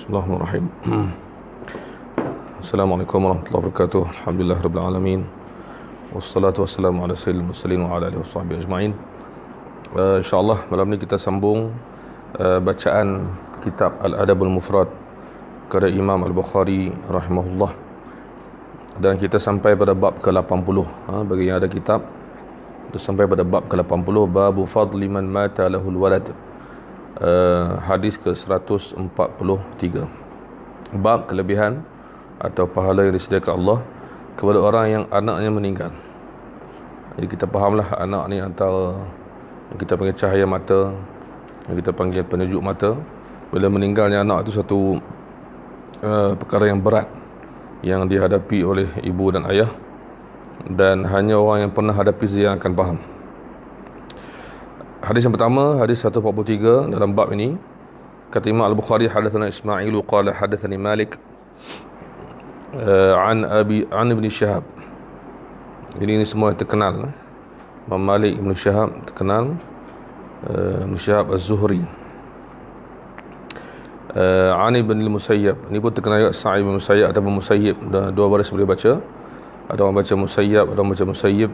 Bismillahirrahmanirrahim. Assalamualaikum warahmatullahi wabarakatuh. Alhamdulillah rabbil alamin. Wassalatu wassalamu ala sayyidil mursalin wa ala alihi washabbihi ajma'in. InsyaAllah malam ni kita sambung bacaan kitab Al-Adabul Mufrad karya Imam Al-Bukhari rahimahullah. Dan kita sampai pada bab ke-80. Bagi yang ada kitab, kita sampai pada bab ke-80, babu fadli man mata lahul walad. Hadis ke-143, bab kelebihan atau pahala yang disediakan Allah kepada orang yang anaknya meninggal. Jadi kita fahamlah anak ni antara yang kita panggil cahaya mata, yang kita panggil penunjuk mata. Bila meninggalnya anak itu satu perkara yang berat yang dihadapi oleh ibu dan ayah, dan hanya orang yang pernah hadapi saja yang akan faham. Hadis yang pertama, hadis 143 dalam bab ini. Kata Imam Al-Bukhari, hadatsana Ismailu qala hadatsani Malik an Ibn Shihab. Jadi ini semua terkenal. Imam Malik Ibn Shihab terkenal, Ibn Shihab Az-Zuhri. An Ibn Musayyab, ini pun terkenal juga, Sa'id bin Musayyab atau Musayyib. Dua baris boleh baca. Ada orang baca Musayyab, ada orang baca Musayyib.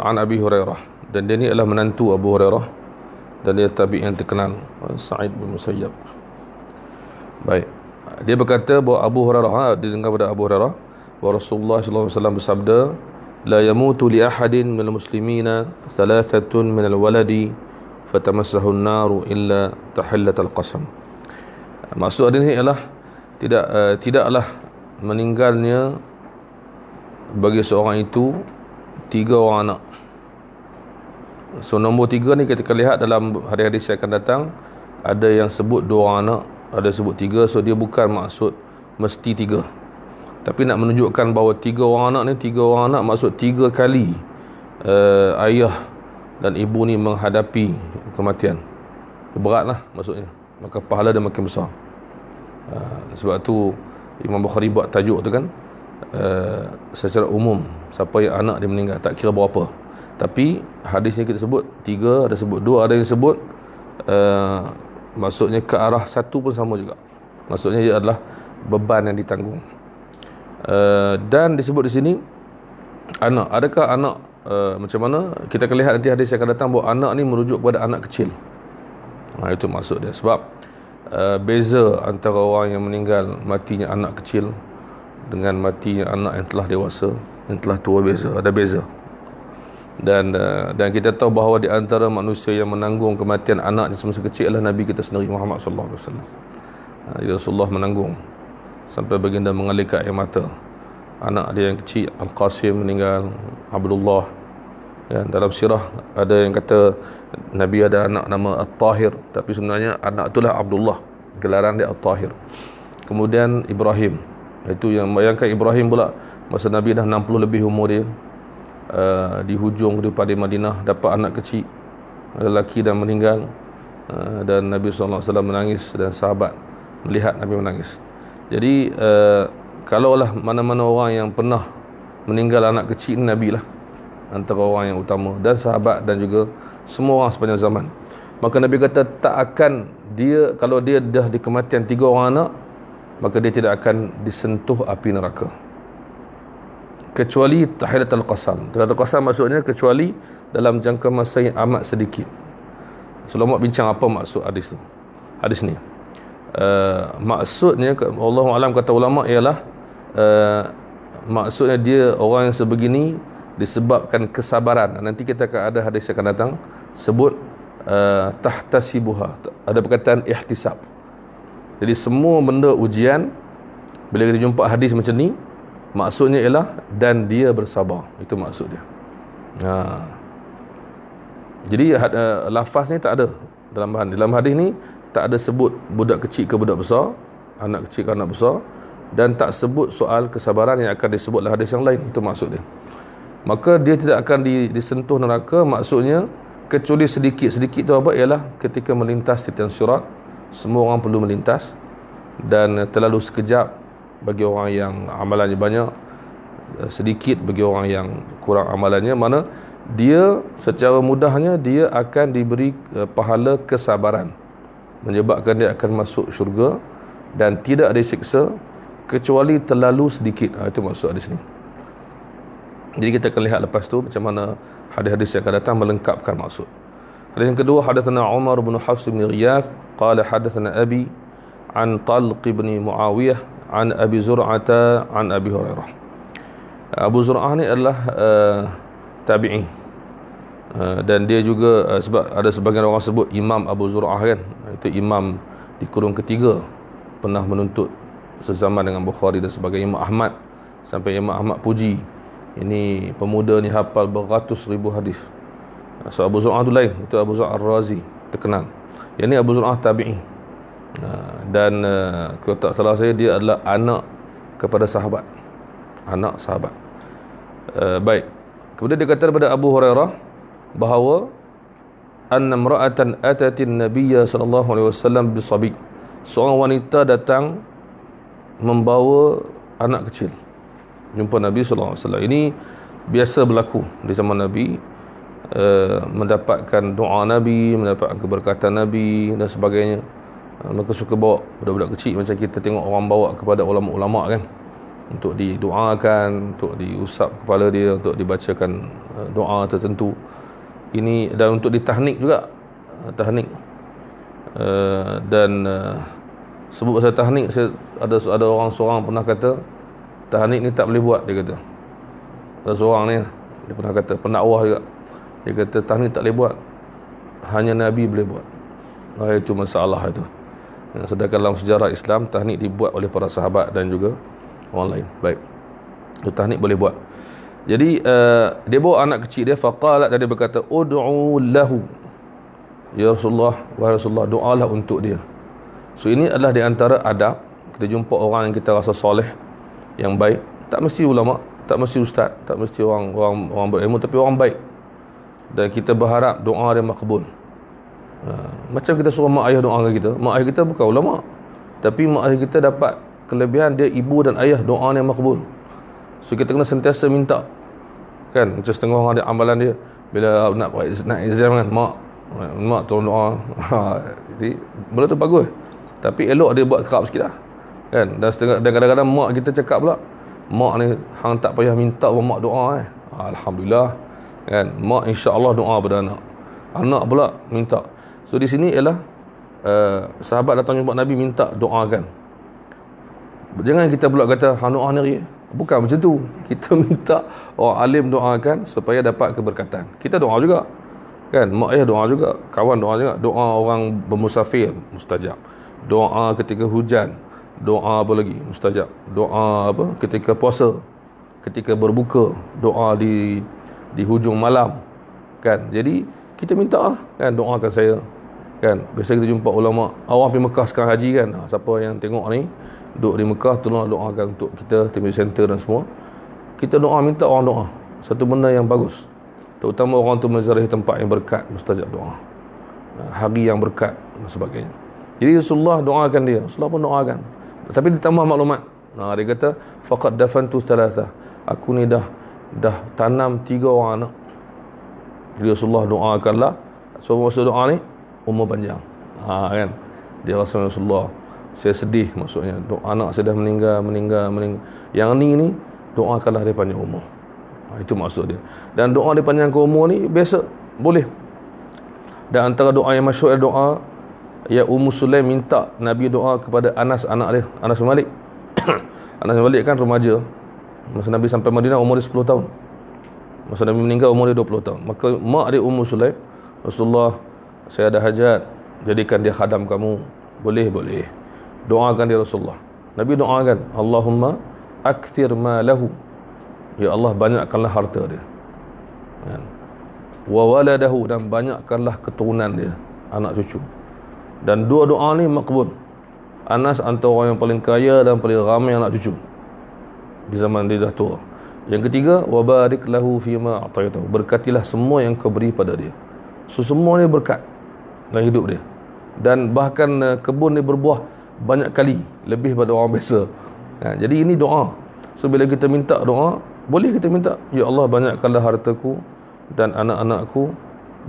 An Abi Hurairah, dan dia ni adalah menantu Abu Hurairah, dan dia tabi' yang terkenal, Sa'id bin Musayyab. Baik, dia berkata bahawa Abu Hurairah, dia dengar pada Abu Hurairah bahawa Rasulullah sallallahu alaihi wasallam bersabda, la yamutu li ahadin minal muslimina thalathatun minal waladi fatamassahu an-naru illa tahillatal qasam. Maksud hadis ini ialah tidaklah meninggalnya bagi seorang itu 3 orang anak. So nombor 3 ni kita lihat dalam hadis-hadis yang akan datang, ada yang sebut 2 orang anak, ada sebut 3. So dia bukan maksud mesti 3, tapi nak menunjukkan bahawa 3 orang anak ni, 3 orang anak maksud 3 kali ayah dan ibu ni menghadapi kematian. Beratlah maksudnya, maka pahala dia makin besar. Sebab tu Imam Bukhari buat tajuk tu kan, secara umum siapa yang anak dia meninggal, tak kira berapa. Tapi hadis ni kita sebut 3, ada sebut 2, ada yang sebut maksudnya ke arah satu pun sama juga. Maksudnya ia adalah beban yang ditanggung. Dan disebut di sini anak. Adakah anak macam mana? Kita akan lihat nanti hadis yang akan datang bahawa anak ni merujuk kepada anak kecil. Itu maksud dia. Sebab beza antara orang yang meninggal matinya anak kecil dengan matinya anak yang telah dewasa, yang telah tua, ada beza. Dan kita tahu bahawa di antara manusia yang menanggung kematian anaknya semasa kecil adalah Nabi kita sendiri Muhammad sallallahu alaihi wasallam. Rasulullah menanggung sampai baginda mengalirkan air mata. Anak dia yang kecil Al-Qasim meninggal, Abdullah. Dalam sirah ada yang kata Nabi ada anak nama At-Tahir, tapi sebenarnya anak itulah Abdullah, gelaran dia At-Tahir. Kemudian Ibrahim, itu yang bayangkan Ibrahim pula masa Nabi dah 60 lebih umur dia, di hujung daripada Madinah dapat anak kecil lelaki dan meninggal, dan Nabi SAW menangis dan sahabat melihat Nabi menangis. Jadi kalaulah mana-mana orang yang pernah meninggal anak kecil, Nabi lah antara orang yang utama, dan sahabat, dan juga semua orang sepanjang zaman. Maka Nabi kata tak akan dia, kalau dia dah di kematian 3 orang anak, maka dia tidak akan disentuh api neraka kecuali tahilatul qasam. Tahilatul qasam maksudnya kecuali dalam jangka masa yang amat sedikit. Ulama bincang apa maksud hadis tu, hadis ni. Maksudnya Allahu alam, kata ulama, ialah maksudnya dia orang yang sebegini disebabkan kesabaran. Nanti kita akan ada hadis yang akan datang sebut tahtasibuha, ada perkataan ihtisab. Jadi semua benda ujian, bila kita jumpa hadis macam ni, maksudnya ialah dan dia bersabar. Itu maksud dia. Jadi lafaz ni tak ada dalam hadis ni, tak ada sebut budak kecil ke budak besar, anak kecil ke anak besar, dan tak sebut soal kesabaran yang akan disebut dalam hadis yang lain. Itu maksud dia. Maka dia tidak akan disentuh neraka, maksudnya kecuali sedikit tu apa, ialah ketika melintas titian sirat. Semua orang perlu melintas, dan terlalu sekejap bagi orang yang amalannya banyak, sedikit bagi orang yang kurang amalannya. Mana dia secara mudahnya dia akan diberi pahala kesabaran, menyebabkan dia akan masuk syurga, dan tidak disiksa kecuali terlalu sedikit. Itu maksud di sini. Jadi kita akan lihat lepas tu macam mana hadis-hadis yang akan datang melengkapkan maksud. Hadis yang kedua, hadatsana Umar bin Hafs bin Ghiyath qala hadatsana Abi an Talq bin Muawiyah an Abi Zur'ata an Abi Hurairah. Abu Zur'ah ni adalah tabi'i, dan dia juga sebab ada sebagian orang sebut Imam Abu Zur'ah kan, itu imam di kurun ketiga, pernah menuntut sezaman dengan Bukhari dan sebagainya. Imam Ahmad, sampai Imam Ahmad puji, ini pemuda ni hafal beratus ribu hadis. So Abu Zur'ah tu lain, itu Abu Zur'ah Ar-Razi, terkenal. Yang ni Abu Zur'ah tabi'i, dan kalau tak salah saya, dia adalah anak kepada sahabat, anak sahabat. Baik, kemudian dia kata kepada Abu Hurairah bahawa anna imra'atan atatin nabiyya sallallahu alaihi wasallam bisabi, seorang wanita datang membawa anak kecil jumpa Nabi sallallahu alaihi wasallam. Ini biasa berlaku di zaman Nabi, mendapatkan doa Nabi, mendapatkan keberkatan Nabi dan sebagainya. Mereka suka bawa budak-budak kecil, macam kita tengok orang bawa kepada ulama-ulama kan, untuk didoakan, untuk diusap kepala dia, untuk dibacakan doa tertentu. Ini dan untuk ditahnik juga, tahnik. Dan sebut pasal tahnik, saya ada orang seorang pernah kata tahnik ni tak boleh buat, dia kata. Ada seorang ni dia pernah kata, pendakwah juga, dia kata tahnik tak boleh buat, hanya Nabi boleh buat. Itu masalah itu. Sedangkan dalam sejarah Islam, tahnik dibuat oleh para sahabat dan juga orang lain. Baik, itu tahnik boleh buat. Jadi dia bawa anak kecil dia, faqalat, dan dia berkata, ud'u lahu ya Rasulullah, wahai Rasulullah, doalah untuk dia. So ini adalah di antara adab kita jumpa orang yang kita rasa soleh, yang baik, tak mesti ulama, tak mesti ustaz, tak mesti orang berilmu, tapi orang baik, dan kita berharap doa dia makbul. Macam kita suruh mak ayah doakan kita, mak ayah kita bukan ulama, tapi mak ayah kita dapat kelebihan dia ibu dan ayah, doa yang makbul. So kita kena sentiasa minta kan. Macam setengah orang ada amalan dia, bila nak exam kan, mak tolong doa. Jadi benda tu bagus, tapi elok dia buat kerap sikit lah kan. Dan kadang-kadang mak kita cakap pula, mak ni hang tak payah minta pun mak doa Alhamdulillah kan, mak insya-Allah doa pada anak pula minta. So di sini ialah sahabat datang jumpa Nabi minta doakan. Jangan kita pula kata hang doa ni, bukan macam tu. Kita minta orang alim doakan supaya dapat keberkatan. Kita doa juga kan, mak ayah doa juga, kawan doa juga, doa orang bermusafir mustajab, doa ketika hujan, doa apa lagi mustajab, doa apa ketika puasa, ketika berbuka, doa di hujung malam kan. Jadi kita minta kan, doakan saya kan. Biasa kita jumpa ulama, orang pergi Mekah sekarang haji kan, siapa yang tengok ni duduk di Mekah, tolong doakan untuk kita, tim center dan semua. Kita doa, minta orang doa, satu benda yang bagus. Terutama orang tu menziarahi tempat yang berkat, mustajab doa, hari yang berkat dan sebagainya. Jadi Rasulullah doakan dia, Rasulullah pun doakan, tapi ditambah maklumat. Dia kata faqad dafantu thalatha, aku ni dah tanam 3 orang anak. Jadi Rasulullah doakanlah, so maksud doa ni umur panjang kan. Dia rasa Rasulullah, saya sedih, maksudnya anak saya dah meninggal. Yang ni doakanlah dia panjang umur. Itu maksud dia. Dan doa dia panjang ke umur ni biasa, boleh. Dan antara doa yang masyhur adalah doa yang Ummu Sulaim minta Nabi doa kepada Anas, anak dia, Anas bin Malik. Anas bin Malik kan remaja masa Nabi sampai Madinah, umur dia 10 tahun. Masa Nabi meninggal umur dia 20 tahun. Maka mak dia Ummu Sulaim, Rasulullah, saya ada hajat, jadikan dia khadam kamu. Boleh. Doakan dia Rasulullah. Nabi doakan, Allahumma akthir ma lahu, ya Allah banyakkanlah harta dia kan. Wa waladahu, dan banyakkanlah keturunan dia, anak cucu. Dan dua doa ni makbul. Anas antara orang yang paling kaya dan paling ramai anak cucu di zaman dia dah tua. Yang ketiga, wa barik lahu fima a'taitahu, berkatilah semua yang kau beri pada dia. So semua ni berkat dalam hidup dia, dan bahkan kebun dia berbuah banyak kali lebih pada orang biasa. Jadi ini doa. So bila kita minta doa, boleh kita minta, ya Allah banyakkanlah hartaku dan anak-anakku,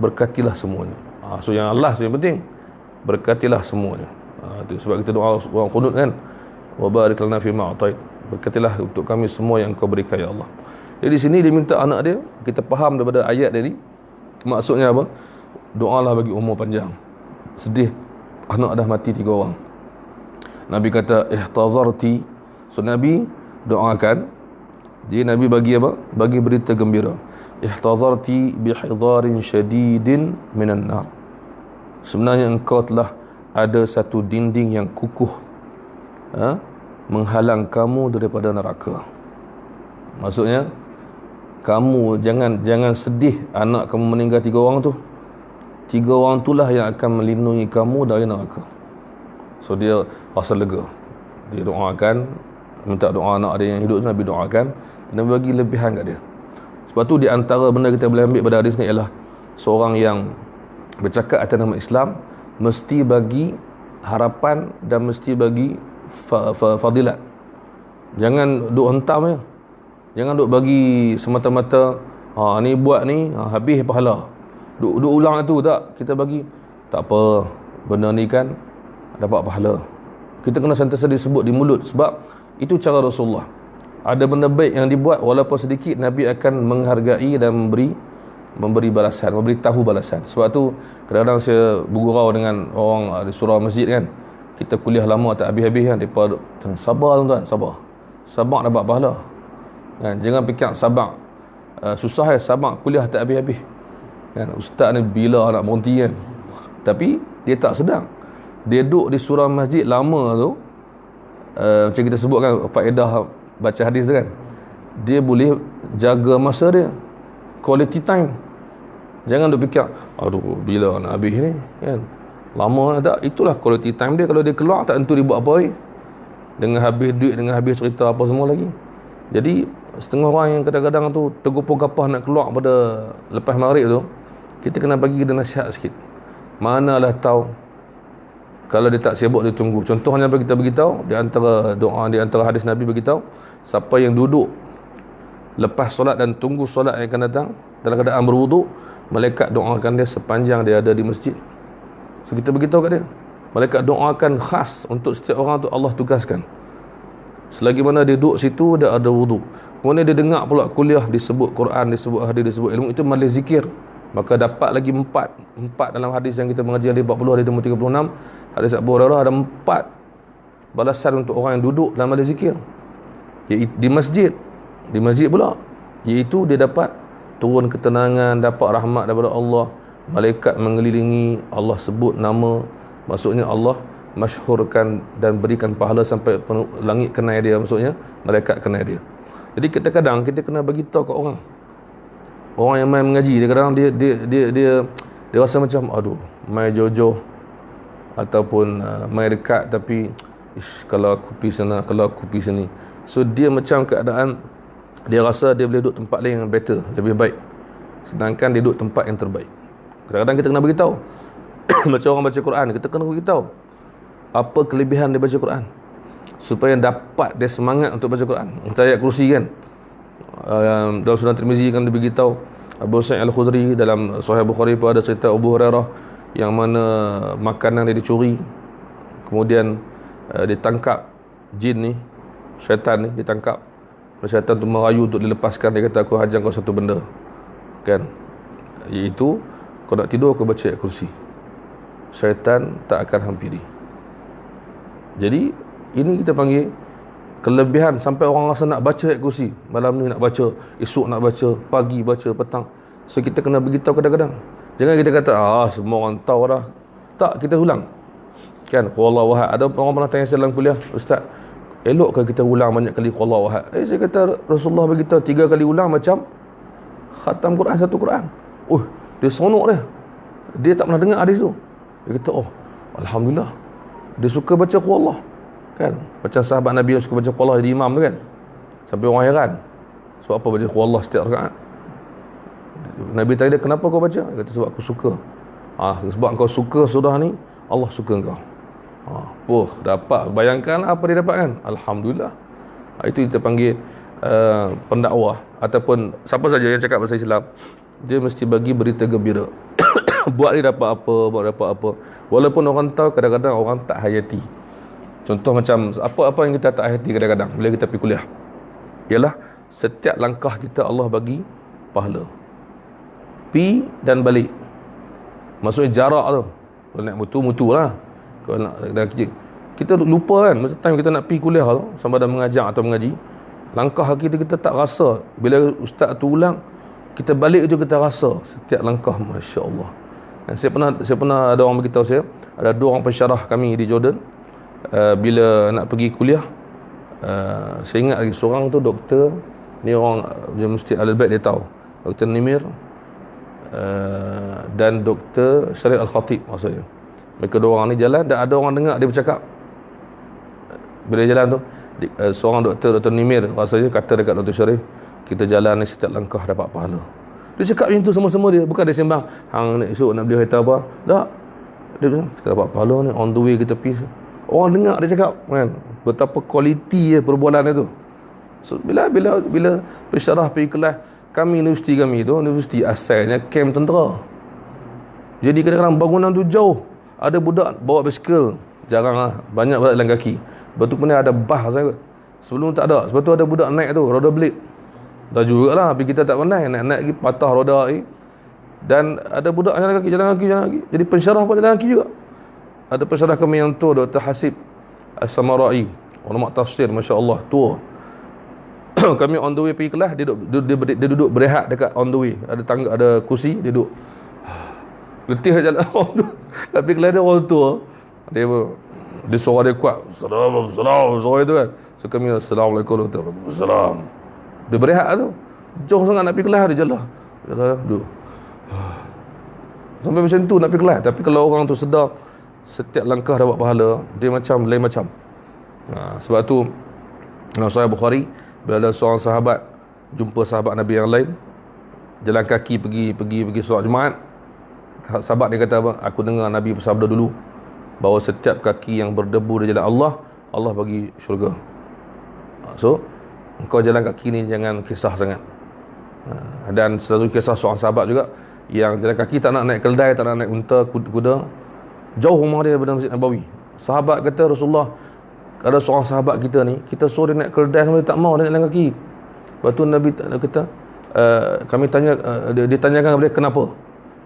berkatilah semuanya. So yang Allah yang penting, berkatilah semuanya. Itu sebab kita doa orang qunut kan, wa barik lana fi ma atait, berkatilah untuk kami semua yang kau berikan ya Allah. Jadi di sini dia minta anak dia, kita faham daripada ayat tadi maksudnya apa? Doalah bagi umur panjang. Sedih anak dah mati 3 orang. Nabi kata ihtazarti. So Nabi doakan. Jadi Nabi bagi apa? Bagi berita gembira. Ihtazarti bihidharin syadidin minan nar. Sebenarnya engkau telah ada satu dinding yang kukuh, menghalang kamu daripada neraka. Maksudnya kamu jangan sedih anak kamu meninggal 3 orang tu. 3 orang itulah yang akan melindungi kamu dari neraka. So dia rasa lega. Dia doakan, minta doa anak dia yang hidup tu, Nabi doakan, Nabi bagi lebihan kat dia. Sebab tu di antara benda kita boleh ambil pada hadis ni ialah seorang yang bercakap atas nama Islam mesti bagi harapan dan mesti bagi fadilat. Jangan duk hentam je. Jangan duk bagi semata-mata ni buat ni habis pahala. Duk ulang tu tak. Kita bagi tak apa, benda ni kan dapat pahala. Kita kena sentiasa disebut di mulut, sebab itu cara Rasulullah. Ada benda baik yang dibuat walaupun sedikit, Nabi akan menghargai dan memberi balasan, memberitahu balasan. Sebab tu kadang-kadang saya bergurau dengan orang di surau masjid kan. Kita kuliah lama tak habis-habis kan, depa sabar tuan-tuan, sabar dapat pahala. Kan, jangan fikir sabar susah sabar kuliah tak habis-habis. Kan, ustaz ni bila nak berhenti kan. Tapi dia tak sedang. Dia duduk di surau masjid lama tu, macam kita sebut kan faedah baca hadis tu kan, dia boleh jaga masa dia, quality time. Jangan duk fikir aduh bila nak habis ni kan, lama tak. Itulah quality time dia. Kalau dia keluar tak tentu dia buat apa lagi, dengan habis duit, dengan habis cerita apa semua lagi. Jadi setengah orang yang kadang-kadang tu tergopoh gapah nak keluar pada lepas maghrib tu, kita kena bagi dia nasihat sikit. Manalah tahu kalau dia tak sibuk, dia tunggu. Contohnya apa kita beritahu di antara doa, di antara hadis Nabi beritahu, siapa yang duduk lepas solat dan tunggu solat yang akan datang dalam keadaan berwuduk, malaikat doakan dia sepanjang dia ada di masjid. So kita beritahu kat dia, malaikat doakan khas untuk setiap orang tu Allah tugaskan. Selagi mana dia duduk situ, dia ada wuduk. Kemudian dia dengar pula kuliah, disebut Quran, disebut hadis, disebut ilmu, itu majlis zikir, maka dapat lagi 4 dalam hadis yang kita mengaji, hadis 40, hadis 36, hadis Abu Hurairah, ada 4 balasan untuk orang yang duduk dalam majlis zikir di masjid pula, iaitu dia dapat turun ketenangan, dapat rahmat daripada Allah, malaikat mengelilingi, Allah sebut nama, maksudnya Allah masyhurkan dan berikan pahala sampai langit kenal dia, maksudnya malaikat kenal dia. Jadi kadang-kadang kita kena bagi tahu kat orang yang main mengaji, dia kadang dia rasa macam aduh main jojo ataupun main dekat, tapi kalau aku pergi sana, kalau aku pergi sini. So dia macam keadaan dia rasa dia boleh duduk tempat lain yang better, lebih baik, sedangkan dia duduk tempat yang terbaik. Kadang-kadang kita kena beritahu macam orang baca Quran, kita kena beritahu apa kelebihan dia baca Quran, supaya dapat dia semangat untuk baca Quran. Macam ayat kursi kan, dalam Sunan Tirmizi kan dia beritahu, Abu Sa'id Al-Khudri dalam Sahih Bukhari pun ada cerita Abu Hurairah yang mana makanan dia dicuri, kemudian ditangkap jin ni, syaitan ni ditangkap. Syaitan tu merayu untuk dilepaskan. Dia kata, aku hajar kau satu benda kan, iaitu kau nak tidur, kau baca ayat kursi, syaitan tak akan hampiri. Jadi ini kita panggil kelebihan, sampai orang rasa nak baca ayat kursi, malam ni nak baca, esok nak baca, pagi baca, petang. So kita kena beritahu kadang-kadang. Jangan kita kata semua orang tahu dah. Tak, kita ulang kan, qul huwallahu ahad. Ada orang pernah tanya saya dalam kuliah, ustaz, elok ke kita ulang banyak kali qul huwallahu ahad? Saya kata Rasulullah beritahu 3 kali ulang macam khatam Quran, satu Quran. Dia seronok dia tak pernah dengar hadis tu. Dia kata alhamdulillah, dia suka baca qul huwallah kan. Macam sahabat Nabi yang suka baca qul huwallah jadi imam tu kan, sampai orang heran sebab apa baca qul huwallah setiap rakaat. Nabi tanya dia, kenapa kau baca? Dia kata, sebab aku suka. Sebab kau suka surah ni, Allah suka kau. Dapat. Bayangkan apa dia dapat kan. Alhamdulillah. Itu kita panggil pendakwah ataupun siapa saja yang cakap bahasa Islam, dia mesti bagi berita gembira. Buat ni dapat apa, buat dapat apa. Walaupun orang tahu, kadang-kadang orang tak hayati. Contoh macam apa-apa yang kita tak hayati kadang-kadang bila kita pergi kuliah, ialah setiap langkah kita Allah bagi pahala. Pi dan balik, maksudnya jarak tu. Kalau nak mutu lah. Kalau nak kita lupa kan, masa time kita nak pergi kuliah tu, sama ada mengajar atau mengaji, langkah kita tak rasa. Bila ustaz tu ulang, kita balik je kita rasa setiap langkah. Masya Allah. Dan saya pernah ada orang beritahu saya, ada 2 orang pensyarah kami di Jordan, bila nak pergi kuliah, saya ingat lagi seorang tu doktor, ni orang Masjid Al-Bait, dia tahu, Dr. Nimir, dan Dr. Syarif Al-Khatib maksudnya. Mereka 2 orang ni jalan, dan ada orang dengar dia bercakap. Bila dia jalan tu, seorang Dr. Nimir rasanya kata dekat Dr. Syarif, kita jalan ni setiap langkah dapat pahala. Dia cakap macam tu sama-sama dia, bukan dia sembang hang esok nak beli kereta apa. Tak, dia bilang kita dapat pahala ni, on the way kita pergi. Orang dengar dia cakap kan, betapa kualiti perbualan dia tu. So, bila pensyarah pergi kelas, universiti kami tu, universiti asalnya kem tentera. Jadi kadang-kadang bangunan tu jauh, ada budak bawa basikal, jarang lah, banyak budak jalan kaki. Lepas tu pun ada bas sangat. Sebelum tak ada, sebab tu ada budak naik tu, roda blade. Dah jugalah, tapi kita tak pandai, naik lagi patah roda ni. Dan ada budak jalan kaki. Jadi pensyarah pun jalan kaki juga. Ada pensyarah kami yang tua, Dr. Hasib As-Samarai, ulama tafsir, Masya Allah, tua. Kami on the way pergi kelas, dia duduk berehat dekat on the way. Ada tangga, ada kursi, dia duduk. Letih jalan orang tu. Tapi kelas dia orang tua, dia suara dia kuat. Salam, suara itu kan. So kami, Assalamualaikum warahmatullahi wabarakatuh. Dia berehat tu, jauh sangat nak pergi kelas, dia jalan duduk. Sampai macam tu nak pergi kelas. Tapi kalau orang tu sedar setiap langkah dapat pahala, dia macam lain macam. Sebab tu dalam Sahih Bukhari, bila ada seorang sahabat jumpa sahabat Nabi yang lain jalan kaki pergi solat Jumaat, sahabat dia kata apa? Aku dengar Nabi bersabda dulu bahawa setiap kaki yang berdebu di jalan Allah, Allah bagi syurga. So engkau jalan kaki ni jangan kisah sangat. Dan selalu kisah seorang sahabat juga yang jalan kaki, tak nak naik keldai, tak nak naik unta, kuda. Jauh rumah dia daripada Masjid Nabawi. Sahabat kata, Rasulullah, ada seorang sahabat kita ni, kita suruh dia naik keldai sampai dia tak mau, dia nak jalan kaki. Lepas tu Nabi kata, kami tanya, dia tanyakan kepada dia, kenapa?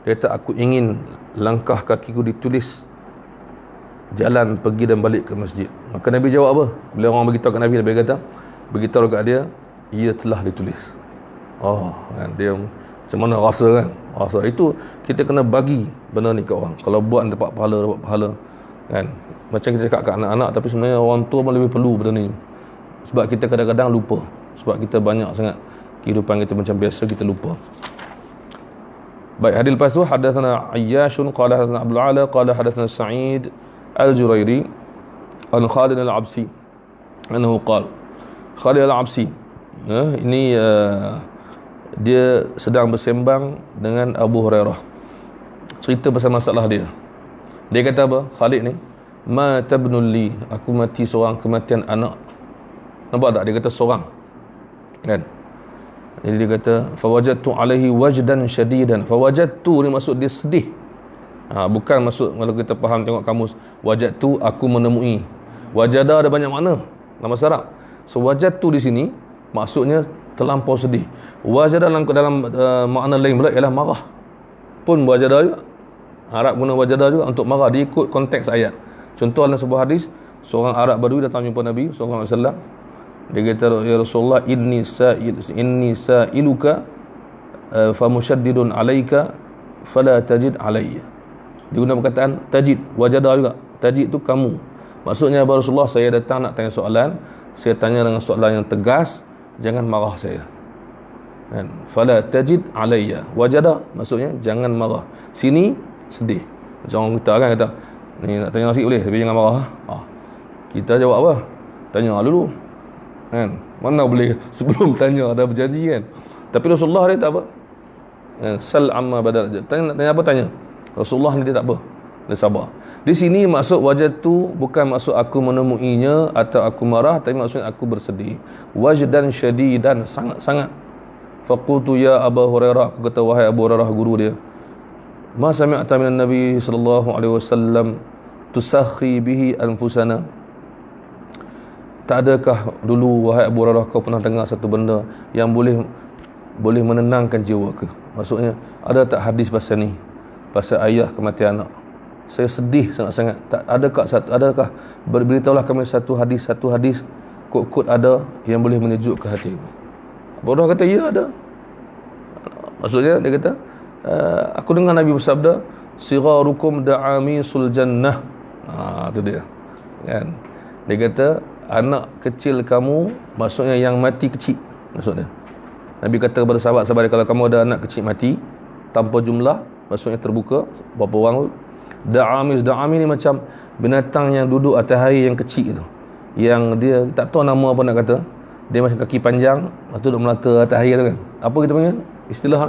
Dia kata, aku ingin langkah kakiku ditulis jalan pergi dan balik ke masjid. Maka Nabi jawab apa? Bila orang beritahu kat Nabi, Nabi kata, beritahu kat dia, ia telah ditulis. Oh, kan, dia macam mana rasa kan? Rasa itu kita kena bagi benda ni kat orang. Kalau buat dapat pahala kan. Macam kita cakap kat anak-anak, tapi sebenarnya orang tua pun lebih perlu benda ni. Sebab kita kadang-kadang lupa. Sebab kita banyak sangat kehidupan kita macam biasa, kita lupa. Baik, hadis lepas tu, hadatsana Ayyashun qala hadatsana Abdul Ala qala hadatsana Sa'id Al-Jurairi an Khalid Al-Absi annahu qala Khalid Al-Absi, ini dia sedang bersembang dengan Abu Hurairah, cerita pasal masalah dia. Dia kata apa? Khalid ni, ma tabnul li, aku mati seorang kematian anak. Nampak tak? Dia kata seorang kan. Jadi dia kata fawajadtu alaihi wajdan syadidan. Fawajadtu ni maksud dia sedih. Bukan maksud kalau kita faham tengok kamus, wajadtu aku menemui. Wajada ada banyak makna dalam bahasa Arab. So wajadtu di sini maksudnya terlampau sedih. Wajada dalam makna lain pula ialah marah. Pun wajada juga. Arab guna wajada juga untuk marah, dia ikut konteks ayat. Contoh dalam sebuah hadis, seorang Arab Badui datang jumpa Nabi sallallahu alaihi wasallam. Dia kata, ya Rasulullah, inni sa'iluka fa musyaddidun alaika fala tajid alayya. Dia guna perkataan tajid, wajada juga. Tajid tu kamu. Maksudnya, ya Rasulullah, saya datang nak tanya soalan, saya tanya dengan soalan yang tegas, jangan marah saya. Kan? Fala tajid alayya. Wajada maksudnya jangan marah. Sini sedih. Macam orang kita kan kata, ni nak tanya sikit boleh, tapi jangan marah. Kita jawab apa? Tanya dulu. Kan? Mana boleh sebelum tanya ada berjanji kan? Tapi Rasulullah dia tak apa. Kan? Sal amma badal. Tanya apa tanya. Rasulullah ni dia tak apa. Dia sabar. Di sini maksud wajad tu bukan maksud aku menemuinya atau aku marah, tapi maksudnya aku bersedih. Wajdan syadidan, sangat-sangat Faqultu ya Abu Hurairah, aku kata wahai Abu Hurairah guru dia, ma sami'ta minan Nabi sallallahu alaihi wasallam tusakhi bihi anfusana. Tak adakah dulu wahai Abu Hurairah kau pernah dengar satu benda yang boleh menenangkan jiwa ke? Maksudnya ada tak hadis pasal ni, pasal ayah kematian anak? Saya sedih sangat-sangat. Tak adakah beritahulah kami satu hadis kod ada yang boleh menyejukkan hati aku. Abu Hurairah kata ya ada. Maksudnya dia kata aku dengar Nabi bersabda sigharukum da'amisul jannah. Itu dia kan. Dia kata anak kecil kamu, maksudnya yang mati kecil maksudnya. Nabi kata kepada sahabat-sahabat, kalau kamu ada anak kecil mati tanpa jumlah, maksudnya terbuka berapa orang tu, da'ami ni macam binatang yang duduk atas air yang kecil tu, yang dia tak tahu nama apa nak kata, dia macam kaki panjang, lepas tu duduk melata atas air tu kan. Apa kita panggil istilah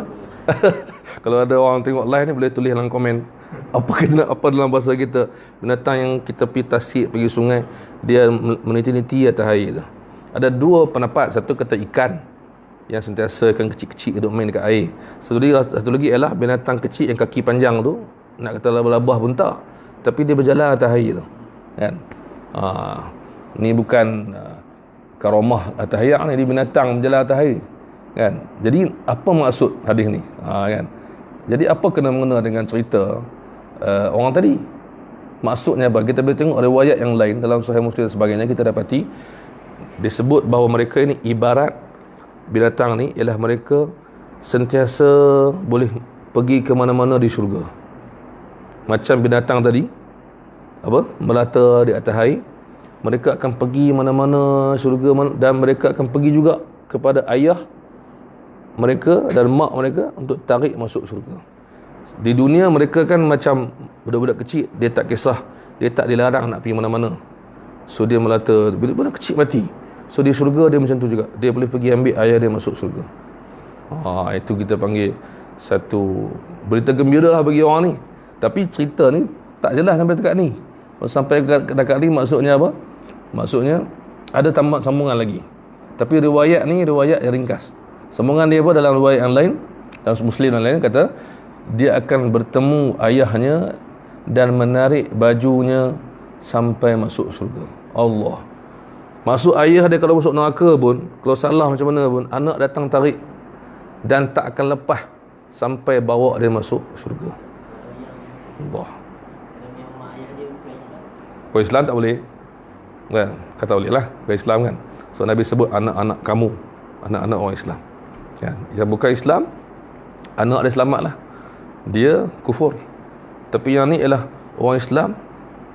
kalau ada orang tengok live ni boleh tulis dalam komen apa dalam bahasa kita, binatang yang kita pergi tasik, pergi sungai, dia meniti-niti atas air tu. Ada dua pendapat, satu kata ikan yang sentiasa kan kecil-kecil duduk main dekat air. Satu lagi ialah binatang kecil yang kaki panjang tu, nak kata labah-labah pun tak, tapi dia berjalan atas air tu kan. Ni bukan karamah atas air ni, dia binatang berjalan atas air kan. Jadi apa maksud hadis ni kan? Jadi apa kena-mengena dengan cerita orang tadi? Maksudnya apa? Kita boleh tengok riwayat yang lain dalam Sahih Muslim dan sebagainya, kita dapati disebut bahawa mereka ini ibarat binatang ni, ialah mereka sentiasa boleh pergi ke mana-mana di syurga. Macam binatang tadi melata di atas air, mereka akan pergi mana-mana syurga, dan mereka akan pergi juga kepada ayah mereka dan mak mereka untuk tarik masuk syurga. Di dunia mereka kan macam budak-budak kecil, dia tak kisah, dia tak dilarang nak pergi mana-mana, so dia melata. Bila budak kecil mati, so di syurga dia macam tu juga, dia boleh pergi ambil ayah dia masuk syurga. Itu kita panggil satu berita gembira lah bagi orang ni. Tapi cerita ni tak jelas sampai dekat ni. Sampai dekat ni maksudnya apa? Maksudnya ada tamat sambungan lagi. Tapi riwayat ni riwayat yang ringkas. Sambungan dia apa dalam riwayat yang lain, dalam Muslim yang lain kata dia akan bertemu ayahnya dan menarik bajunya sampai masuk syurga. Allah. Maksud ayah dia kalau masuk neraka pun, kalau salah macam mana pun, anak datang tarik dan tak akan lepas sampai bawa dia masuk syurga. Allah. Kau Islam tak boleh kan? Kata boleh lah kau Islam kan. So Nabi sebut anak-anak kamu, anak-anak orang Islam kan. Yang bukan Islam, anak dia selamat lah, dia kufur. Tapi yang ni ialah orang Islam,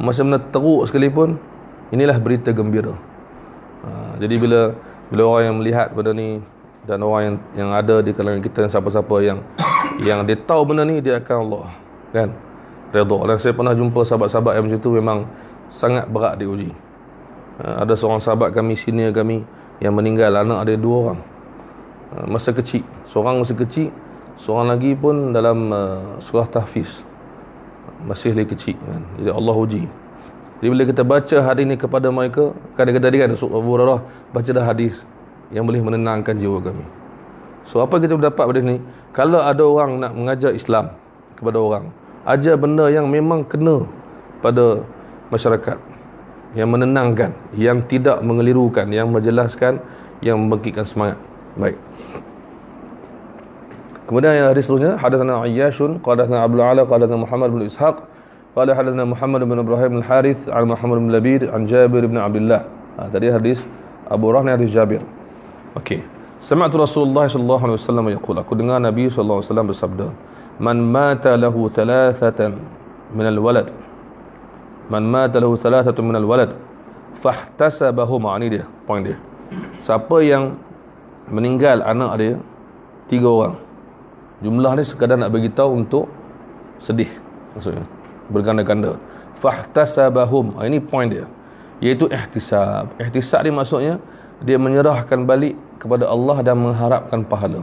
macam mana teruk sekalipun, inilah berita gembira. Jadi bila orang yang melihat benda ni, dan orang yang ada di kalangan kita, dan siapa-siapa yang dia tahu benda ni, dia akan Allah kan redha. Dan saya pernah jumpa sahabat-sahabat yang macam tu, memang sangat berat diuji. Ada seorang sahabat kami, senior kami, yang meninggal, anak dia 2 orang masa kecil. Seorang masih kecil, seorang lagi pun dalam surah tahfiz, masih lagi kecil kan. Jadi Allah uji. Jadi bila kita baca hadis ni kepada mereka, kadang-kadang tadi kan Abu Hurairah baca dah hadis yang boleh menenangkan jiwa kami. So apa kita dapat pada ni? Kalau ada orang nak mengajar Islam kepada orang, ajar benda yang memang kena pada masyarakat, yang menenangkan, yang tidak mengelirukan, yang menjelaskan, yang membangkitkan semangat. Baik. Kemudian hadis seterusnya, hadatsana Ayyashun qala hadatsana Abdul Ala qala hadatsana Muhammad bin Ishaq qala hadatsana Muhammad bin Ibrahim al-Harith an Muhammad bin Labid an Jabir bin Abdullah. Tadi hadis Abu Hurairah, hadis Jabir. Okey. Sami'tu Rasulullah sallallahu alaihi wasallam yaqul, aku dengar Nabi sallallahu alaihi wasallam bersabda, man mata lahu thalathatan min al-walad, man mata lahu thalathatan min al-walad fahtasabahum. Ini dia poin dia. Siapa yang meninggal anak dia 3 orang, jumlah ni sekadar nak bagi tahu untuk sedih, maksudnya berganda-ganda. Fahtasabahum, ini poin dia, iaitu ihtisab. Ihtisab ni maksudnya dia menyerahkan balik kepada Allah dan mengharapkan pahala.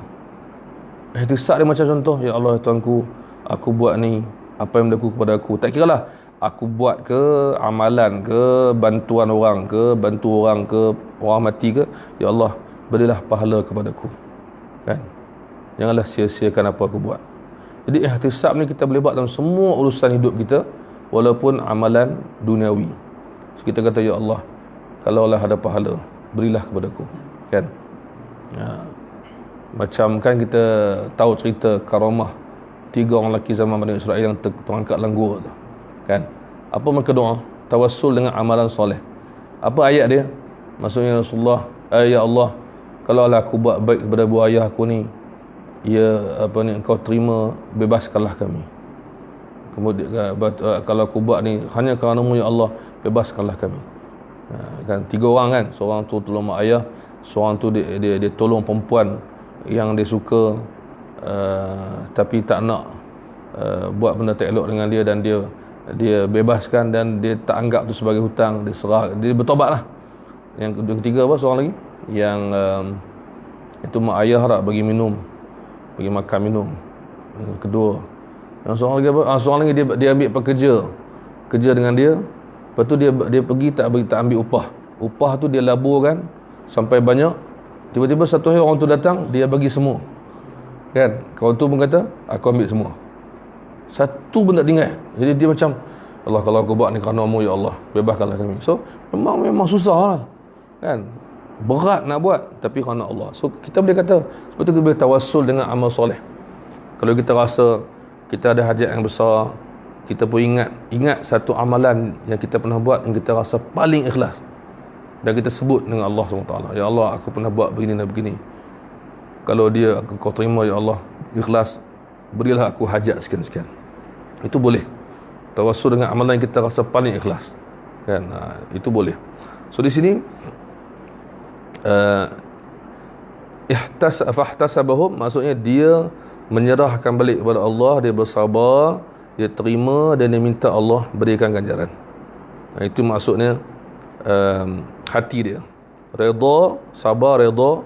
Ihtisab dia macam contoh, ya Allah Tuanku, aku buat ni, apa yang berlaku kepada aku, tak kiralah aku buat ke amalan ke, bantuan orang ke, bantu orang ke, orang mati ke, ya Allah berilah pahala kepadaku kan. Janganlah sia-siakan apa aku buat. Jadi ihtisab ni kita boleh buat dalam semua urusan hidup kita, walaupun amalan duniawi. So, kita kata, ya Allah, kalaulah ada pahala, berilah kepadaku, kan? Macam kan kita tahu cerita karamah 3 orang lelaki zaman Bani Israel yang terangkat langgur tu, kan? Apa mereka doa? Tawassul dengan amalan soleh. Apa ayat dia? Maksudnya, Rasulullah, ya Allah, kalaulah aku buat baik kepada buah ayah aku ni, engkau terima, bebaskanlah kami. Kemudian kalau aku buat ni hanya kerana-Mu ya Allah, bebaskanlah kami. Kan 3 orang kan, seorang tu tolong mak ayah, seorang tu dia tolong perempuan yang dia suka, tapi tak nak buat benda tak elok dengan dia, dan dia bebaskan, dan dia tak anggap tu sebagai hutang, dia serah, dia bertobat lah. Yang ketiga apa, seorang lagi yang itu mak ayah tak bagi makan minum. Kedua, yang seorang lagi apa, seorang lagi dia ambil kerja dengan dia, lepas tu dia pergi tak ambil upah tu dia laburkan sampai banyak. Tiba-tiba satu hari orang tu datang, dia bagi semua, kan? Kawan tu pun kata, aku ambil semua, satu pun tak tinggal. Jadi dia macam, Allah, kalau aku buat ni kerana-Mu ya Allah, bebaskanlah kami. So memang susah lah, kan? Berat nak buat, tapi kerana Allah. So kita boleh kata, sebab tu kita boleh tawassul dengan amal soleh. Kalau kita rasa kita ada hajat yang besar, kita pun ingat satu amalan yang kita pernah buat yang kita rasa paling ikhlas, dan kita sebut dengan Allah SWT, ya Allah, aku pernah buat begini dan begini, kalau dia kau terima ya Allah, ikhlas, berilah aku hajat sekian-sekian. Itu boleh tawassul dengan amalan yang kita rasa paling ikhlas, kan? Itu boleh. So di sini fahtasabahum, maksudnya dia menyerahkan balik kepada Allah, dia bersabar, dia terima, dan dia minta Allah berikan ganjaran. Itu maksudnya hati dia redha, sabar, redha,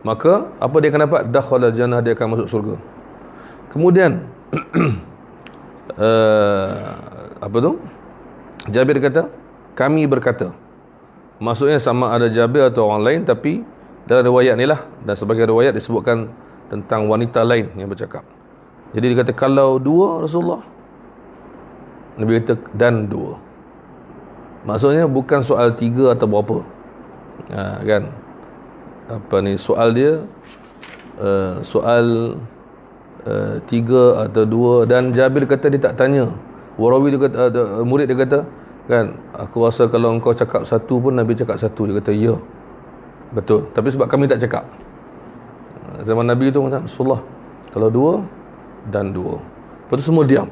maka apa dia akan dapat? Dakhala jannah, dia akan masuk surga. Kemudian apa tu? Jabir kata, kami berkata. Maksudnya sama ada Jabir atau orang lain, tapi dalam riwayat ni lah, dan sebagai riwayat disebutkan tentang wanita lain yang bercakap. Jadi dia kata, kalau 2 Rasulullah, Nabi kata, dan 2. Maksudnya bukan soal 3 atau berapa, kan? Apa ni soal dia? Soal 3 atau 2. Dan Jabir kata dia tak tanya. Warawi dia kata, murid dia kata, kan, aku rasa kalau engkau cakap 1 pun Nabi cakap 1. Dia kata, ya, betul, tapi sebab kami tak cakap. Zaman Nabi tu kata, Rasulullah, kalau 2 dan 2. Lepas tu semua diam.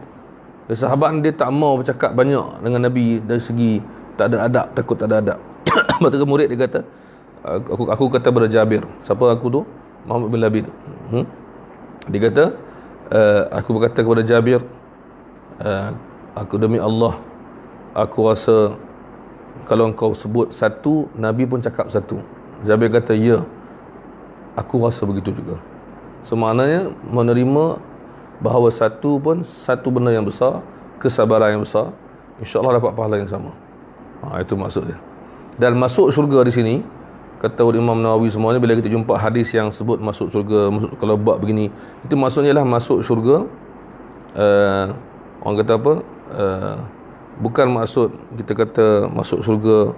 Sahabat dia tak mau bercakap banyak dengan Nabi dari segi tak ada adab, takut tak ada adab. Lepas tu murid dia kata, aku kata kepada Jabir, siapa aku tu? Muhammad bin Labid. Dia kata, aku berkata kepada Jabir, aku demi Allah, aku rasa kalau engkau sebut 1, Nabi pun cakap 1. Jabir kata, ya, aku rasa begitu juga. So maknanya menerima bahawa 1 pun satu benda yang besar, kesabaran yang besar, insya-Allah dapat pahala yang sama. Itu maksud dia. Dan masuk syurga di sini, kata Imam Nawawi semuanya, bila kita jumpa hadis yang sebut masuk syurga, kalau buat begini, itu maksudnya lah masuk syurga. Orang kata apa? Bukan maksud kita kata masuk syurga,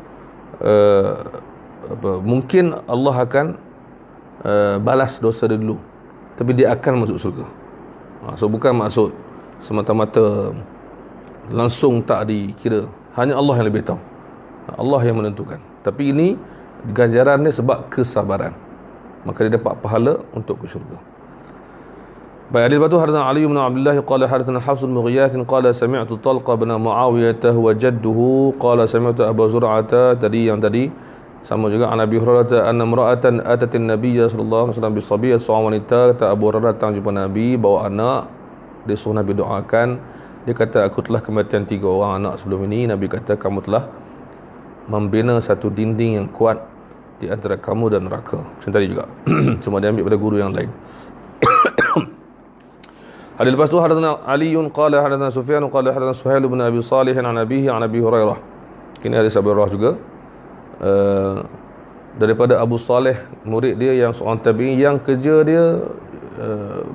mungkin Allah akan balas dosa dia dulu, tapi dia akan masuk syurga. So bukan maksud semata-mata langsung tak dikira, hanya Allah yang lebih tahu, Allah yang menentukan. Tapi ini ganjarannya sebab kesabaran, maka dia dapat pahala untuk ke syurga. Baik, hadis lepas tu, hadatsana Ali bin Abdullah qala hadatsana Hafs bin Ghiyath qala sami'tu Talqa bin Muawiyah wa jadduhu qala sami'tu Abu Zur'ah, tadi sama juga, an Abi Hurairah anna imra'atan atat an-nabiy sallallahu alaihi wasallam bi-sabiyyah, seorang wanita kata Abu Hurairah datang jumpa Nabi bawa anak, dia suruh Nabi doakan. Dia kata, aku telah kematian 3 orang anak sebelum ini. Nabi kata, kamu telah membina satu dinding yang kuat di antara kamu dan neraka. Macam tadi juga. Cuma dia ambil pada guru yang lain. Hadis lepas tu, hadatsana Ali qala hadatsana Sufyan qala hadatsana Suhail bin Abi Salih an abihi an Abi Hurairah. Kini hadis Abu Hurairah juga. Daripada Abu Saleh, murid dia yang seorang tabi'in, yang kerja dia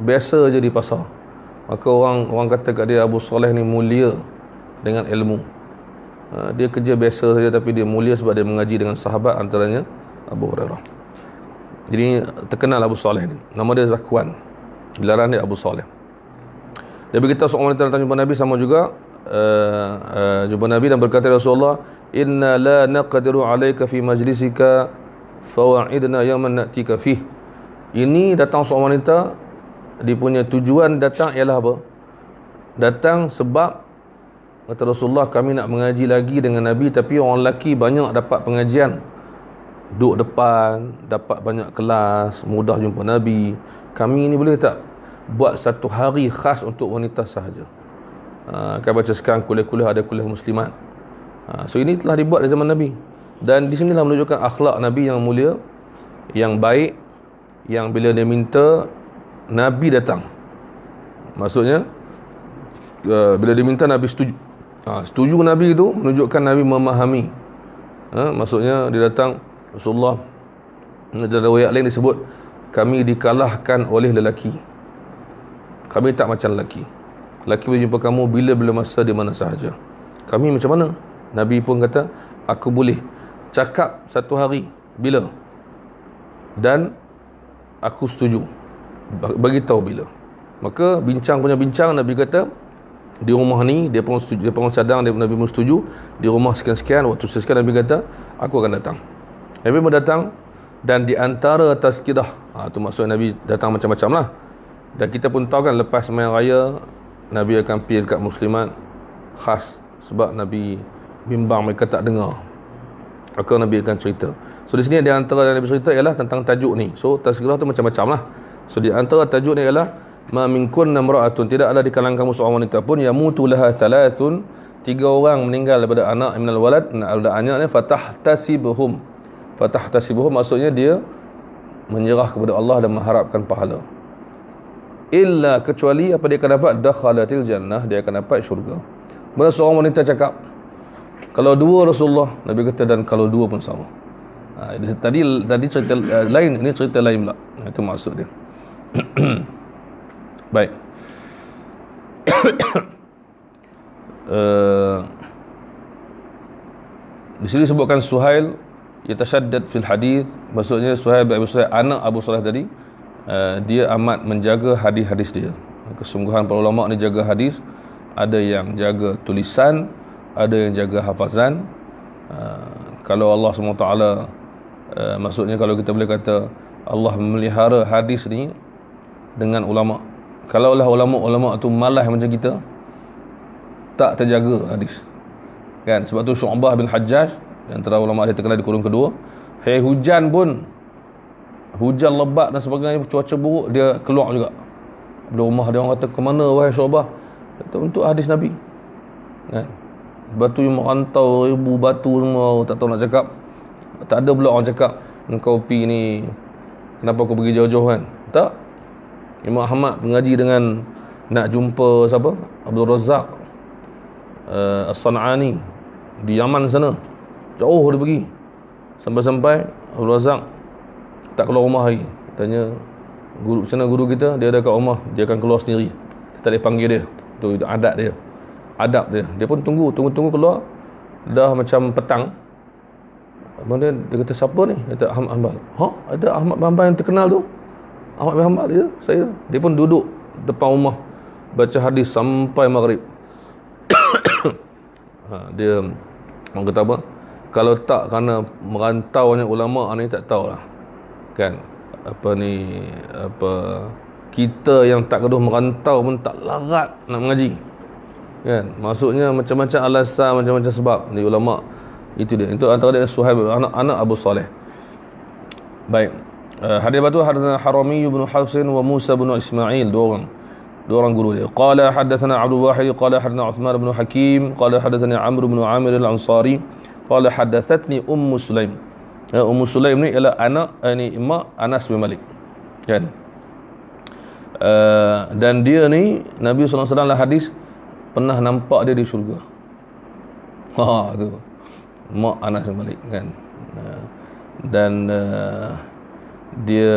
biasa je di pasar. Maka orang kata kat dia, Abu Saleh ni mulia dengan ilmu. Dia kerja biasa saja tapi dia mulia sebab dia mengaji dengan sahabat, antaranya Abu Hurairah. Jadi terkenal Abu Saleh ni. Nama dia Zakwan. Gelaran dia Abu Saleh. Dia beritahu seorang wanita datang jumpa Nabi sama juga, jumpa Nabi dan berkata, Rasulullah, inna la naqdiru alayka fi majlisika fawa'idna yawman na'tika fih. Ini datang seorang wanita, dia punya tujuan datang ialah apa? Datang sebab kata Rasulullah, kami nak mengaji lagi dengan Nabi, tapi orang lelaki banyak dapat pengajian, duduk depan, dapat banyak kelas, mudah jumpa Nabi. Kami ni boleh tak buat satu hari khas untuk wanita sahaja? Kan baca sekarang kuliah-kuliah ada kuliah muslimat. So ini telah dibuat di zaman Nabi. Dan di sinilah menunjukkan akhlak Nabi yang mulia, yang baik, yang bila dia minta, Nabi datang. Maksudnya bila dia minta, Nabi setuju. Setuju Nabi itu menunjukkan Nabi memahami. Maksudnya dia datang, Rasulullah, dalam riwayat lain disebut, kami dikalahkan oleh lelaki. Kami tak macam lelaki. Lelaki boleh jumpa kamu bila-bila masa, di mana sahaja. Kami macam mana? Nabi pun kata, aku boleh cakap satu hari bila, dan aku setuju, bagi tahu bila. Maka bincang punya bincang, Nabi kata di rumah ni dia pun setuju, dia pun cadang, Nabi pun setuju. Di rumah sekian-sekian, waktu sekian, Nabi kata aku akan datang. Nabi pun datang, dan di antara tazkirah, tu maksud Nabi datang macam-macam lah. Dan kita pun tahu kan, lepas sembahyang raya Nabi akan pergi dekat muslimat khas, sebab Nabi bimbang mereka tak dengar. Maka Nabi akan cerita. So di sini di antara yang Nabi cerita ialah tentang tajuk ni. So tazkirah tu macam-macam lah. So di antara tajuk ni ialah ma minkunna imra'atun, tidak ada di kalangan kamu seorang wanita pun, yamutu laha thalathun, 3 orang meninggal daripada anak minal walad, daripada anak ni, fatahtasibuhum. Fatahtasibuhum maksudnya dia menyerah kepada Allah dan mengharapkan pahala. Illa, kecuali apa dia akan dapat? Dakhalatil jannah, dia akan dapat syurga. Bila seorang wanita cakap, kalau 2 Rasulullah, Nabi kata, dan kalau 2 pun sama. Tadi cerita lain, ini cerita lain pula. Itu maksud dia. Baik. Di sini disebutkan Suhail yatashaddad fil hadis, maksudnya Suhail bin Abi Suhail, anak Abu Saleh tadi, dia amat menjaga hadis-hadis dia. Kesungguhan para ulama ni jaga hadis, ada yang jaga tulisan, ada yang jaga hafazan. Kalau Allah SWT, maksudnya kalau kita boleh kata Allah memelihara hadis ni dengan ulama. Kalaulah ulama-ulama tu malas macam kita, tak terjaga hadis, kan? Sebab tu Syu'bah bin Hajjaj, antara ulama dia terkenal di kurun kedua, hujan pun, hujan lebat dan sebagainya, cuaca buruk, dia keluar juga. Bila rumah dia, orang kata, ke mana wahai Syu'bah? Kata, untuk hadis Nabi, kan? Batu yang merantau, ribu batu semua, tak tahu nak cakap. Tak ada pula orang cakap, engkau pi ni, kenapa kau pergi jauh-jauh, kan? Tak. Imam Ahmad mengaji dengan, nak jumpa siapa? Abdul Razak As-San'ani di Yaman sana, jauh dia pergi. Sampai-sampai Abdul Razak tak keluar rumah lagi. Tanya guru, sana guru kita, dia ada kat rumah, dia akan keluar sendiri, kita tak boleh panggil dia. Itu adat dia, adab dia. Dia pun tunggu keluar. Dah macam petang, dia kata, siapa ni? Dia kata, Ahmad Hanbal. Ada Ahmad Hanbal yang terkenal tu, Ahmad bin Hanbal dia, saya. Dia pun duduk depan rumah baca hadis sampai maghrib. Dia, orang kata apa, kalau tak kerana merantaunya ulama ni, tak tahulah, kan, kita yang tak keduh merantau pun tak larat nak mengaji, kan? Maksudnya macam-macam alasan, macam-macam sebab ni ulama. Itu dia. Itu antara dia Suhaib, anak Abu Saleh. Baik. Hadis batu hadatsana Harami bin Hafsin wa Musa bin Ismail, dua orang guru dia. Qala hadatsana Abdul Wahid qala hadatsana Uthman bin Hakim qala hadatsani Amr bin Amir al-Ansari qala hadathatni Ummu Sulaim. Ummu Sulaim ni ialah anak mak Anas bin Malik, kan? Dan dia ni Nabi sallallahu alaihi wasallam hadis pernah nampak dia di syurga. Tu mak Anas bin Malik, kan? Dan dia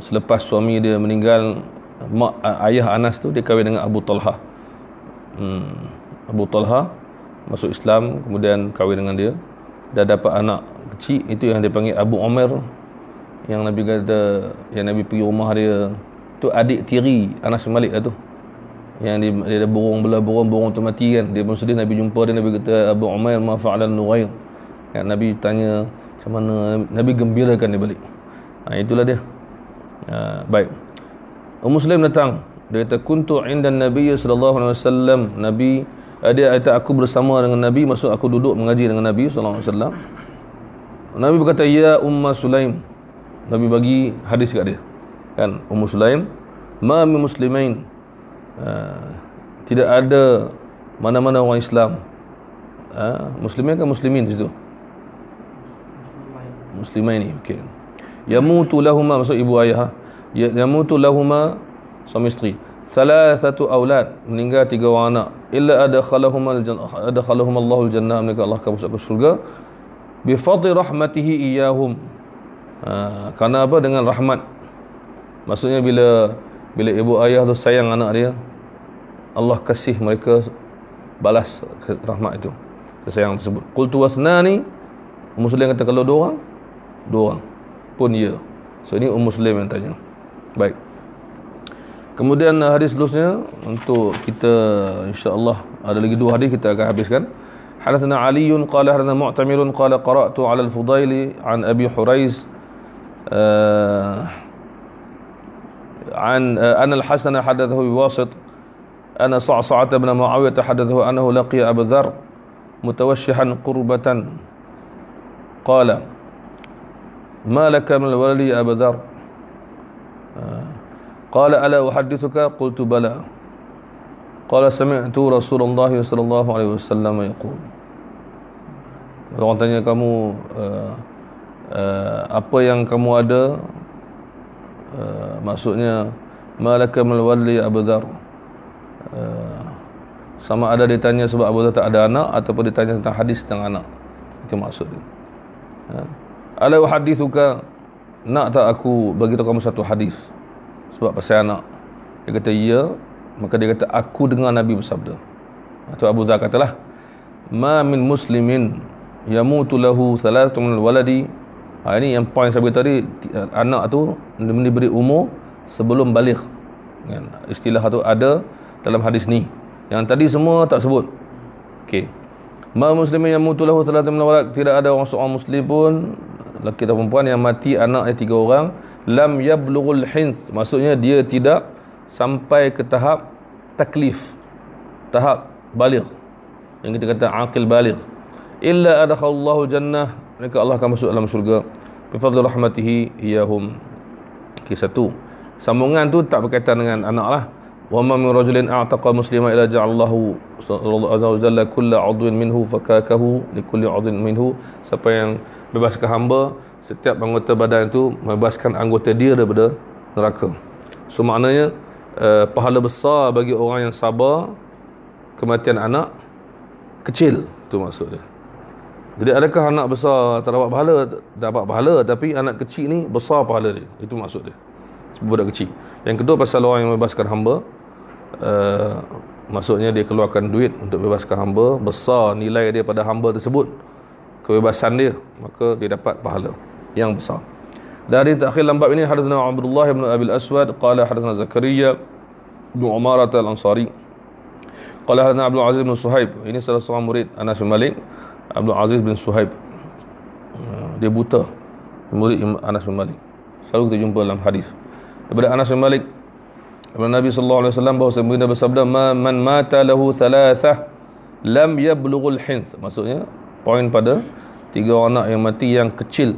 selepas suami dia meninggal, ayah Anas tu dia kahwin dengan Abu Talha. Abu Talha masuk Islam, kemudian kahwin dengan dia, dah dapat anak kecil, itu yang dia panggil Abu Umair, yang Nabi kata, yang Nabi pergi rumah dia tu, adik tiri Anas bin Malik lah tu, yang dia ada burung tu mati kan, dia pun sedih. Nabi jumpa dia, Nabi kata, Abu Umair ma fa'alan Nuwair, kan? Nabi tanya macam mana, Nabi gembirakan dia balik. Itulah dia. Baik, Muslim datang, dia kata kuntu inda Nabi sallallahu alaihi wasallam, Nabi, dia kata aku bersama dengan Nabi, maksud aku duduk mengaji dengan Nabi sallallahu alaihi wasallam. Nabi berkata, ya Umma Sulaim, Nabi bagi hadis kat dia kan, Ummu Sulaim, ma min muslimain, tidak ada mana-mana orang Islam, muslimin kan muslimin di situ, muslimain ni, okey, yamutu lahuma, maksud ibu ayah, yamutu lahuma, suami isteri, thalathatu aulad, meninggal 3 orang anak, illa adkhalahum Allahul jannah, mereka Allah akan masuk ke syurga, bi fadli rahmatihi iyahum, kerana apa? Dengan rahmat. Maksudnya bila ibu ayah tu sayang anak dia, Allah kasih mereka balas rahmat itu, kesayang tersebut. Qultu wasnani, Muslim kata kalau 2 orang pun ya. So ini Muslim yang tanya. Baik, kemudian hadis seterusnya untuk kita, insya-Allah ada lagi 2 hadis kita akan habiskan. Hadatsana Ali qala hadatsana Mu'tamir qala qara'tu 'ala al-Fudaili an Abi Huraiz عن أن الحسن حدثه بواسط أن صعصعة بن معاوية حدثه أنه لقي أبا ذر متوشحا قربة قال ما لك من الولد يا أبا ذر قال ألا أحدثك قلت بلى قال سمعت رسول الله صلى الله عليه وسلم يقول. Orang tanya kamu apa yang kamu ada, maksudnya malaka min walli Abu Dzar, sama ada ditanya sebab Abu Dzar tak ada anak, ataupun ditanya tentang hadis tentang anak, itu maksud dia. Ala uhaddithuka, nak tak aku bagi tahu kamu satu hadis sebab pasal anak? Dia kata ya, maka dia kata aku dengar Nabi bersabda, atau Abu Dzar katalah, ma min muslimin yamutu lahu thalathatu min waladi. Ini yang poin saya beritahu tadi, anak tu diberi umur sebelum baligh, kan? Istilah tu ada dalam hadis ni, yang tadi semua tak sebut. Okey, ma muslimin yamutu lahu thalathatu min walad, tidak ada seorang muslim pun, lelaki atau perempuan, yang mati anaknya 3 orang, lam yablughul hinth, maksudnya dia tidak sampai ke tahap taklif, tahap baligh, yang kita kata aqil baligh, illa adkhalallahu jannah, mereka Allah akan masuk dalam syurga, bi fadli rahmatihi iyahum. Okey, satu sambungan tu tak berkaitan dengan anak lah. Wa ma min rajulin a'taqa muslima ila ja'allahu azza wa jalla kullu 'udwin minhu fakakahu li kulli 'udwin minhu, siapa yang bebaskan hamba, setiap anggota badan itu membebaskan anggota dia daripada neraka. So maknanya pahala besar bagi orang yang sabar kematian anak kecil, tu maksud dia. Jadi adakah anak besar tak dapat pahala? Dapat pahala, tapi anak kecil ni besar pahala dia, itu maksud dia, budak kecil. Yang kedua pasal orang yang membebaskan hamba, maksudnya dia keluarkan duit untuk bebaskan hamba, besar nilai dia pada hamba tersebut, kebebasan dia, maka dia dapat pahala yang besar. Dari takhir lambat ini, hadatsana Abdullah bin Abi al-Aswad qala hadatsana Zakaria bin Umarah al-Ansari qala hadatsana Abdul Aziz bin Suhaib, ini salah seorang murid Anas bin Malik, Abdul Aziz bin Suhaib, dia buta, murid Anas bin Malik, selalu kita jumpa dalam hadis daripada Anas bin Malik daripada Nabi sallallahu alaihi wasallam bahawa Nabi bersabda, man mata lahu thalathah lam yablughul hinth, maksudnya poin pada 3 orang anak yang mati yang kecil,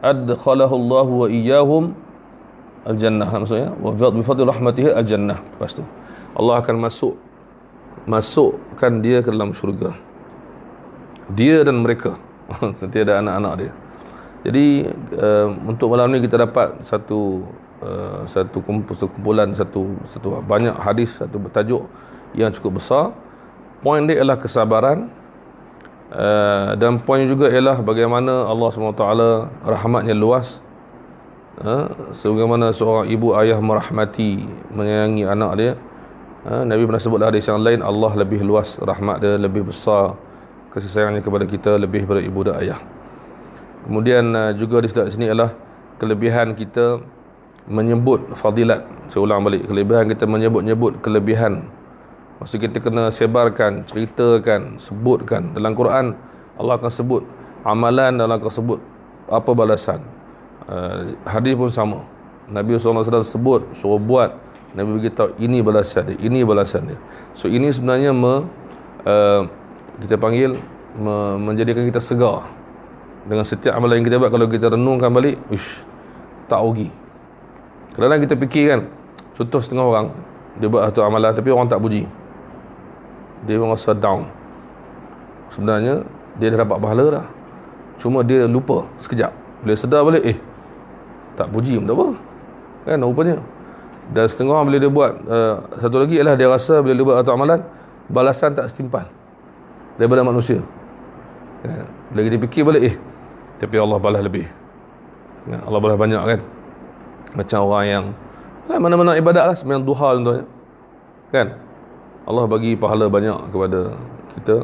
adkhalahu Allah wa iyyahum al-jannah, maksudnya wa bi fadli rahmatihi al-jannah, lepas tu Allah akan masukkan dia ke dalam syurga, dia dan mereka tiada anak-anak dia. Jadi untuk malam ni kita dapat satu kumpulan, satu banyak hadis, satu bertajuk yang cukup besar. Poin dia ialah kesabaran, dan poin juga ialah bagaimana Allah SWT rahmatnya luas, Sebagaimana seorang ibu ayah merahmati, menyayangi anak dia, Nabi pernah sebut hadis yang lain, Allah lebih luas rahmat dia, lebih besar kasih sayangnya kepada kita lebih daripada ibu dan ayah. Kemudian juga di sini adalah kelebihan kita menyebut fadilat. Saya ulang balik, kelebihan kita menyebut-nyebut kelebihan. Maksud kita kena sebarkan, ceritakan, sebutkan. Dalam Quran Allah akan sebut amalan, dan Allah akan sebut apa balasan. Hadis pun sama. Nabi SAW sebut, suruh buat, Nabi beritahu ini balasan dia, ini balasan dia. So ini sebenarnya kita panggil menjadikan kita segar. Dengan setiap amalan yang kita buat, kalau kita renungkan balik, tak rugi. Kadang-kadang kita fikir kan, contoh setengah orang dia buat satu amalan tapi orang tak puji, dia merasa down. Sebenarnya dia dah dapat pahala dah, cuma dia lupa sekejap. Bila sedar balik, tak puji pun tak apa kan, rupanya. Dan setengah orang bila dia buat satu lagi ialah dia rasa bila dia buat satu amalan, balasan tak setimpal daripada manusia kan? Bila kita fikir balik, tapi Allah balas lebih kan? Allah balas banyak kan. Macam orang yang mana-mana ibadat lah, sembahyang duha contohnya kan, Allah bagi pahala banyak kepada kita.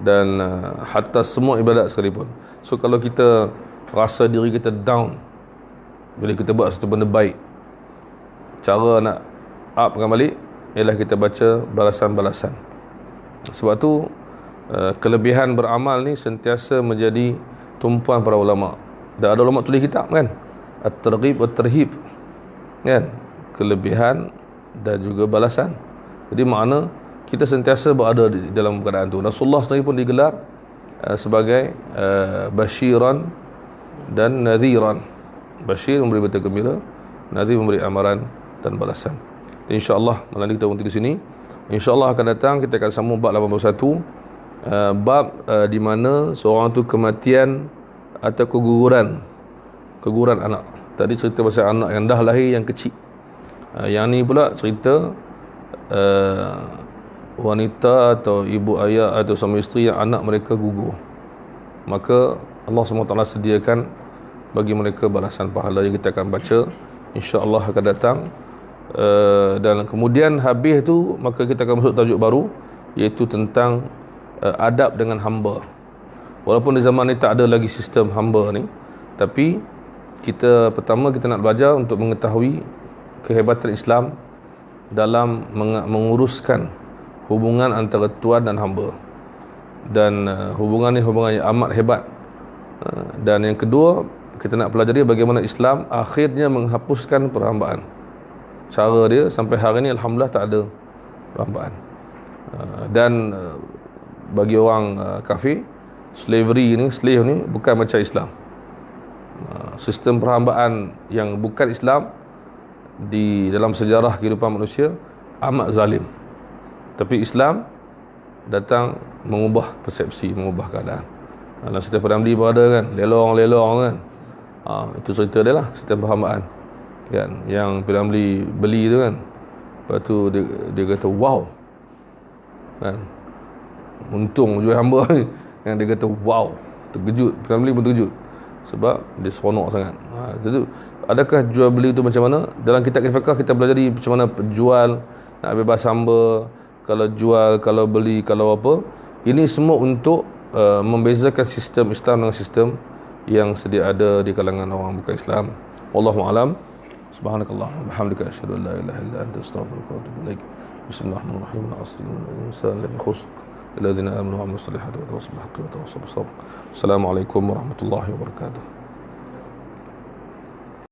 Dan hatta semua ibadat sekalipun. So kalau kita rasa diri kita down bila kita buat satu benda baik, cara nak upkan balik ialah kita baca balasan-balasan. Sebab tu kelebihan beramal ni sentiasa menjadi tumpuan para ulama. Dan ada ulama tulis kitab kan, At-Targhib wat-Tarhib kan, kelebihan dan juga balasan. Jadi makna kita sentiasa berada di dalam keadaan tu. Rasulullah sendiri pun digelar sebagai basyiran dan nadhiran. Basyir memberi berita gembira, nadhir memberi amaran dan balasan. InsyaAllah malam ni kita berhenti di sini. InsyaAllah akan datang kita akan sambung bab 81, bab di mana seorang tu kematian atau keguguran anak. Tadi cerita pasal anak yang dah lahir yang kecil. Yang ni pula cerita wanita atau ibu ayah atau suami isteri yang anak mereka gugur. Maka Allah SWT sediakan bagi mereka balasan pahala yang kita akan baca insya-Allah akan datang. Dan kemudian habis tu maka kita akan masuk tajuk baru, iaitu tentang adab dengan hamba. Walaupun di zaman ni tak ada lagi sistem hamba ni, tapi kita nak belajar untuk mengetahui kehebatan Islam dalam menguruskan hubungan antara tuan dan hamba. Dan hubungan ni hubungan yang amat hebat. Dan yang kedua, kita nak pelajari bagaimana Islam akhirnya menghapuskan perhambaan. Cara dia sampai hari ni alhamdulillah tak ada perhambaan. Dan bagi orang kafir, slave ni bukan macam Islam. Sistem perhambaan yang bukan Islam di dalam sejarah kehidupan manusia amat zalim. Tapi Islam datang mengubah persepsi, mengubah keadaan. Dalam setiap Ramli pun ada kan, lelong kan. Itu cerita dia lah, sistem perhambaan kan, yang Ramli beli tu kan. Lepas tu dia kata wow kan, untung jual hamba ni kan. Dia kata wow, terkejut, Ramli pun terkejut sebab dia seronok sangat. Itu adakah jual beli tu macam mana? Dalam kitab fiqh kita belajar macam mana penjual nak bebas hamba, kalau jual, kalau beli, kalau apa. Ini semua untuk membezakan sistem Islam dengan sistem yang sedia ada di kalangan orang bukan Islam. Wallahu a'lam. Subhanakallah wa bihamdika asyhadu an la ilaha illa anta astaghfiruka wa atubu ilaik. Bismillahirrahmanirrahim. Al-insan lam yakhus الذين آمنوا وعملوا الصالحات وتواصوا بالحق وتواصوا بالصبر. السلام عليكم ورحمة الله وبركاته.